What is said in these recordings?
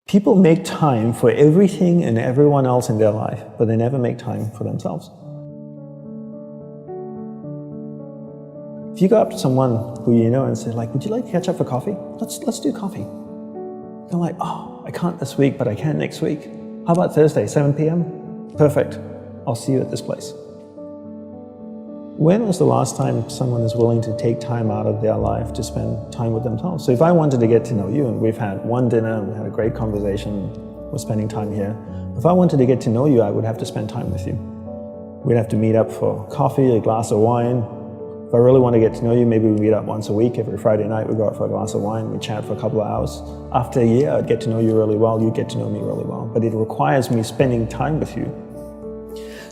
People make time for everything and everyone else in their life, but they never make time for themselves. If you go up to someone who you know and say, like, would you like to catch up for coffee? Let's do coffee. They're like, oh, I can't this week, but I can next week. How about Thursday, 7 p.m.? Perfect. I'll see you at this place. When was the last time someone is willing to take time out of their life to spend time with themselves? So if I wanted to get to know you, and we've had one dinner and we had a great conversation, we're spending time here. If I wanted to get to know you, I would have to spend time with you. We'd have to meet up for coffee, a glass of wine. If I really want to get to know you, maybe we meet up once a week. Every Friday night we go out for a glass of wine, we chat for a couple of hours. After a year, I'd get to know you really well, you'd get to know me really well. But it requires me spending time with you.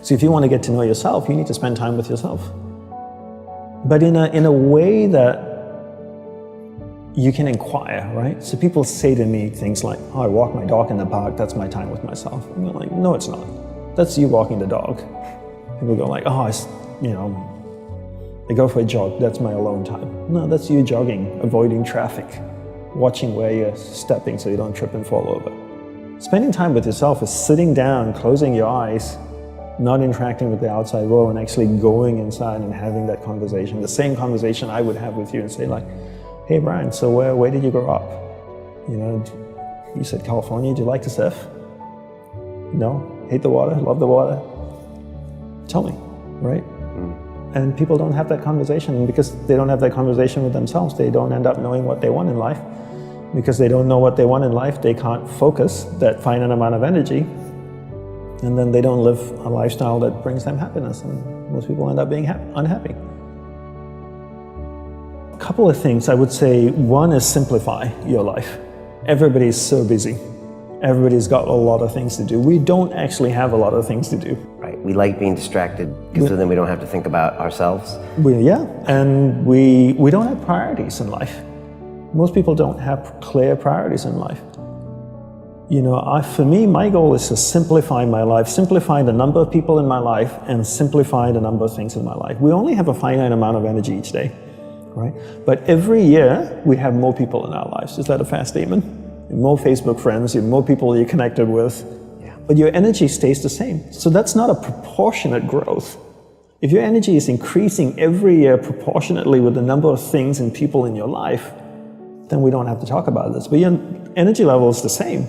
So if you want to get to know yourself, you need to spend time with yourself. But in a way that you can inquire, right? So people say to me things like, oh, I walk my dog in the park, that's my time with myself. And I'm like, no, it's not. That's you walking the dog. People go like, oh, I go for a jog, that's my alone time. No, that's you jogging, avoiding traffic, watching where you're stepping so you don't trip and fall over. Spending time with yourself is sitting down, closing your eyes, not interacting with the outside world, and actually going inside and having that conversation. The same conversation I would have with you and say like, hey Brian, so where did you grow up? You know, you said California, do you like to surf? No? Hate the water, love the water? Tell me, right? And people don't have that conversation, and because they don't have that conversation with themselves, they don't end up knowing what they want in life. Because they don't know what they want in life, they can't focus that finite amount of energy, and then they don't live a lifestyle that brings them happiness, and most people end up being unhappy. A couple of things I would say. One is simplify your life. Everybody's so busy. Everybody's got a lot of things to do. We don't actually have a lot of things to do. Right, we like being distracted because then we don't have to think about ourselves. And we don't have priorities in life. Most people don't have clear priorities in life. You know, for me, my goal is to simplify my life, simplify the number of people in my life, and simplify the number of things in my life. We only have a finite amount of energy each day, right? But every year, we have more people in our lives. Is that a fair statement? More Facebook friends, you have more people you're connected with, but your energy stays the same. So that's not a proportionate growth. If your energy is increasing every year proportionately with the number of things and people in your life, then we don't have to talk about this. But your energy level is the same.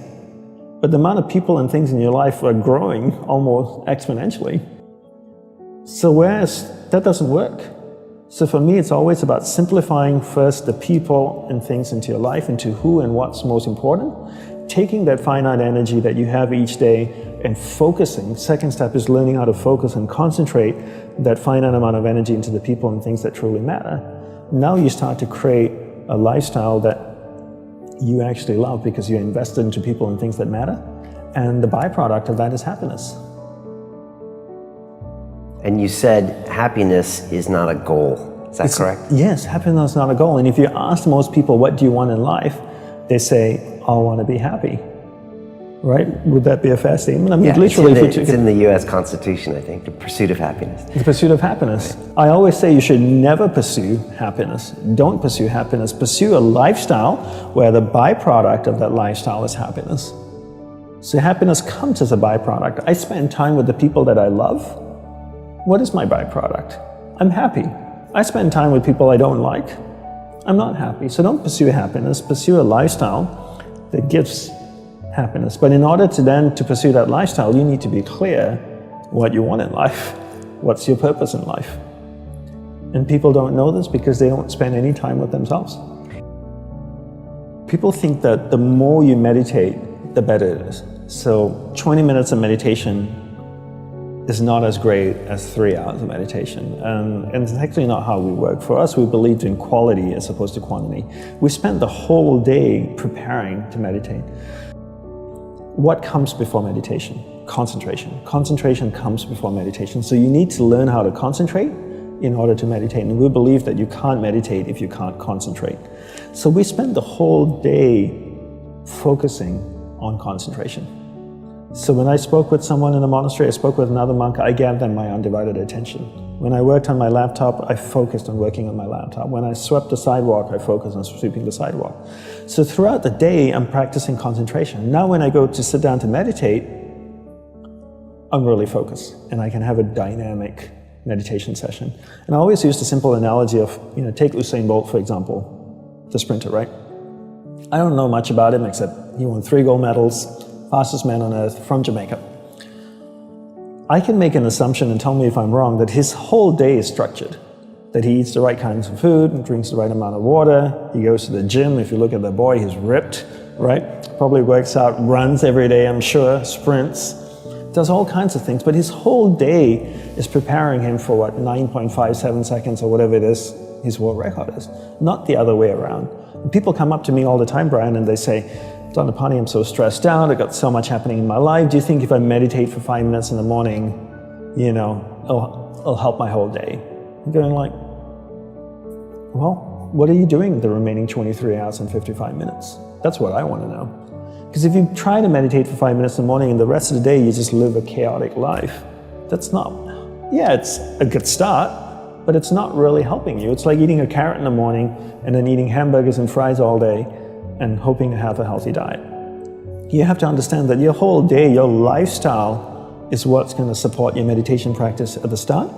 But the amount of people and things in your life are growing almost exponentially. So whereas that doesn't work. So for me, it's always about simplifying first the people and things into your life, into who and what's most important, taking that finite energy that you have each day and focusing. Second step is learning how to focus and concentrate that finite amount of energy into the people and things that truly matter. Now you start to create a lifestyle that you actually love because you're invested into people and things that matter. And the byproduct of that is happiness. And you said happiness is not a goal. Is that correct? Yes, happiness is not a goal. And if you ask most people, what do you want in life? They say, I want to be happy. Right? Would that be a fair statement? I mean, literally, it's in the U.S. Constitution, I think, the pursuit of happiness. The pursuit of happiness. Right. I always say you should never pursue happiness. Don't pursue happiness. Pursue a lifestyle where the byproduct of that lifestyle is happiness. So happiness comes as a byproduct. I spend time with the people that I love. What is my byproduct? I'm happy. I spend time with people I don't like. I'm not happy. So don't pursue happiness. Pursue a lifestyle that gives happiness. But in order to pursue that lifestyle, you need to be clear what you want in life. What's your purpose in life? And people don't know this because they don't spend any time with themselves. People think that the more you meditate, the better it is. So 20 minutes of meditation is not as great as 3 hours of meditation. And it's actually not how we work. For us, we believe in quality as opposed to quantity. We spend the whole day preparing to meditate. What comes before meditation? Concentration. Concentration comes before meditation. So you need to learn how to concentrate in order to meditate. And we believe that you can't meditate if you can't concentrate. So we spend the whole day focusing on concentration. So when I spoke with someone in the monastery, I spoke with another monk, I gave them my undivided attention. When I worked on my laptop, I focused on working on my laptop. When I swept the sidewalk, I focused on sweeping the sidewalk. So throughout the day, I'm practicing concentration. Now when I go to sit down to meditate, I'm really focused, and I can have a dynamic meditation session. And I always use the simple analogy of, take Usain Bolt, for example, the sprinter, right? I don't know much about him except he won 3 gold medals, fastest man on earth from Jamaica. I can make an assumption, and tell me if I'm wrong, that his whole day is structured. That he eats the right kinds of food and drinks the right amount of water. He goes to the gym. If you look at the boy, he's ripped, right? Probably works out, runs every day, I'm sure, sprints, does all kinds of things. But his whole day is preparing him for 9.57 seconds or whatever it is his world record is, not the other way around. And people come up to me all the time, Brian, and they say, Dandapani, I'm so stressed out, I've got so much happening in my life. Do you think if I meditate for 5 minutes in the morning, it'll help my whole day? I'm going like, well, what are you doing the remaining 23 hours and 55 minutes? That's what I want to know. Because if you try to meditate for 5 minutes in the morning and the rest of the day you just live a chaotic life, that's not, it's a good start, but it's not really helping you. It's like eating a carrot in the morning and then eating hamburgers and fries all day and hoping to have a healthy diet. You have to understand that your whole day, your lifestyle is what's going to support your meditation practice at the start,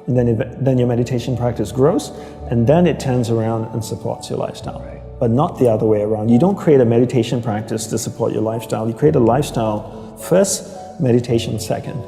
and then your meditation practice grows, and then it turns around and supports your lifestyle. But not the other way around. You don't create a meditation practice to support your lifestyle. You create a lifestyle first, meditation second.